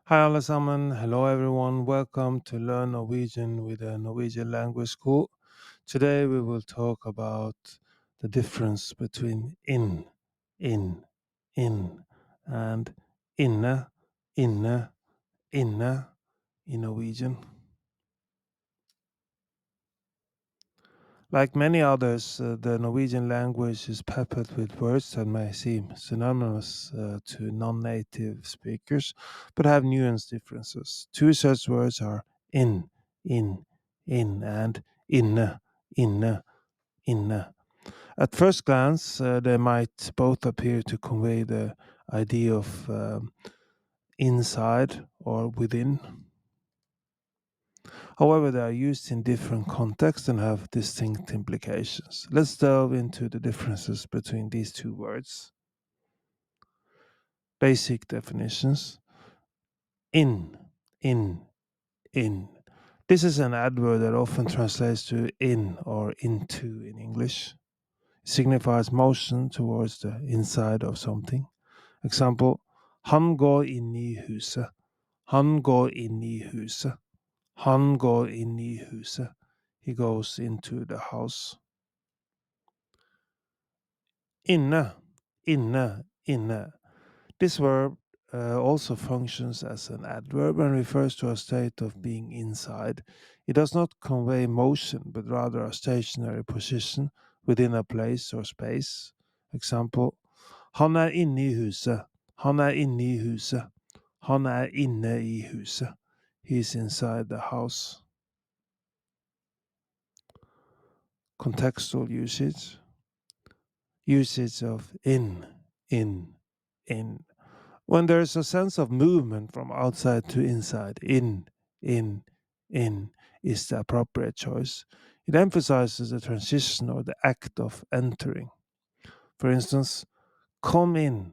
Hi, allesammans. Hello, everyone. Welcome to Learn Norwegian with a Norwegian language school. Today, we will talk about the difference between in, in, and inne, inne, inne in Norwegian. Like many others, the Norwegian language is peppered with words that may seem synonymous to non native speakers, but have nuance differences. Two such words are in, in, and inne, inne, inne. At first glance, they might both appear to convey the idea of inside or within. However, they are used in different contexts and have distinct implications. Let's delve into the differences between these two words. Basic definitions. In, in, in. This is an adverb that often translates to in or into in English. It signifies motion towards the inside of something. Example, han går inn i huset. Han går inn i huset. Han går inn i huset. He goes into the house. Inne, inne, inne. This verb also functions as an adverb and refers to a state of being inside. It does not convey motion, but rather a stationary position within a place or space. Example, han inne i huset. Han inne i huset. Han inne i huset. He's inside the house. Contextual usage. Usage of in, in. When there is a sense of movement from outside to inside, in, in is the appropriate choice. It emphasizes the transition or the act of entering. For instance, come in,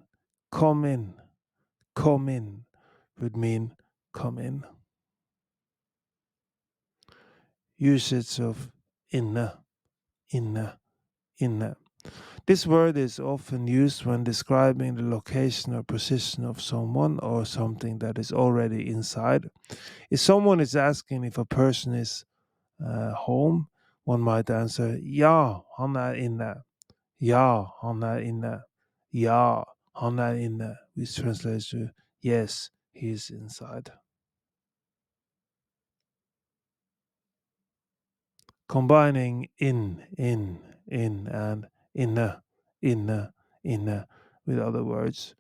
come in, come in would mean come in. Usage of inne, inne, inne. This word is often used when describing the location or position of someone or something that is already inside. If someone is asking if a person is home, one might answer, Ja, han inne. Ja, han inne. Ja, han inne, which translates to, yes, he is inside. Combining in, and inne with other words.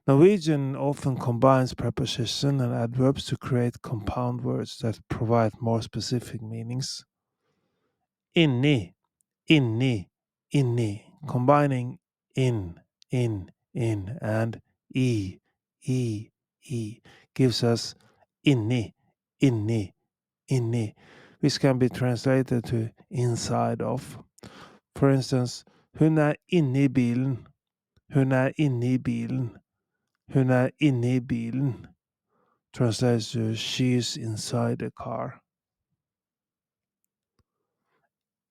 Norwegian often combines preposition and adverbs to create compound words that provide more specific meanings. Inni, inni, inni, combining in, and e, gives us inni, inni, inni, which can be translated to inside of. For instance, hun inne i bilen, hun inne i bilen, hun inne i bilen, translates to she's inside the car.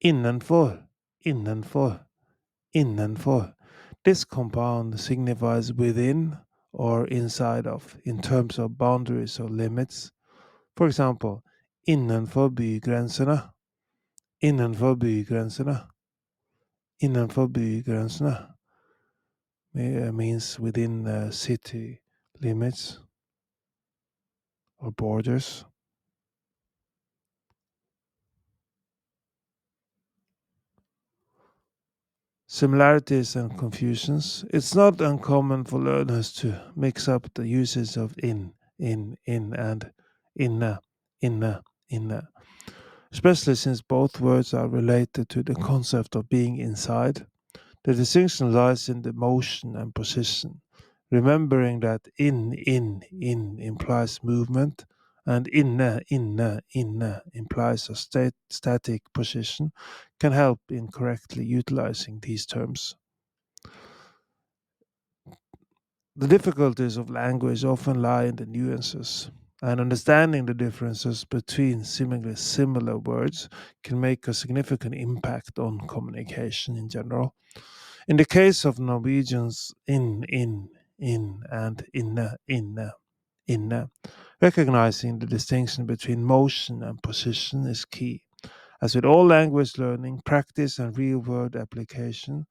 Innenfor, innenfor, innenfor. This compound signifies within or inside of in terms of boundaries or limits. For example, innenfor bygrensene, innenfor bygrensene, innenfor bygrensene means within city limits or borders. Similarities and confusions. It's not uncommon for learners to mix up the uses of in, and inne, inne, inne, especially since both words are related to the concept of being inside. The distinction lies in the motion and position. Remembering that in implies movement and inne implies a static position can help in correctly utilizing these terms. The difficulties of language often lie in the nuances, and understanding the differences between seemingly similar words can make a significant impact on communication in general. In the case of Norwegians, in, and inne, Recognizing the distinction between motion and position is key. As with all language learning, practice and real world application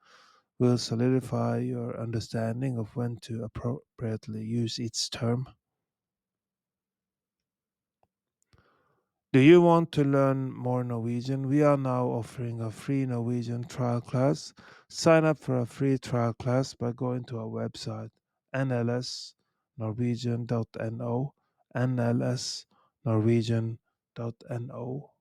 will solidify your understanding of when to appropriately use each term. Do you want to learn more Norwegian? We are now offering a free Norwegian trial class. Sign up for a free trial class by going to our website nlsnorwegian.no, nlsnorwegian.no.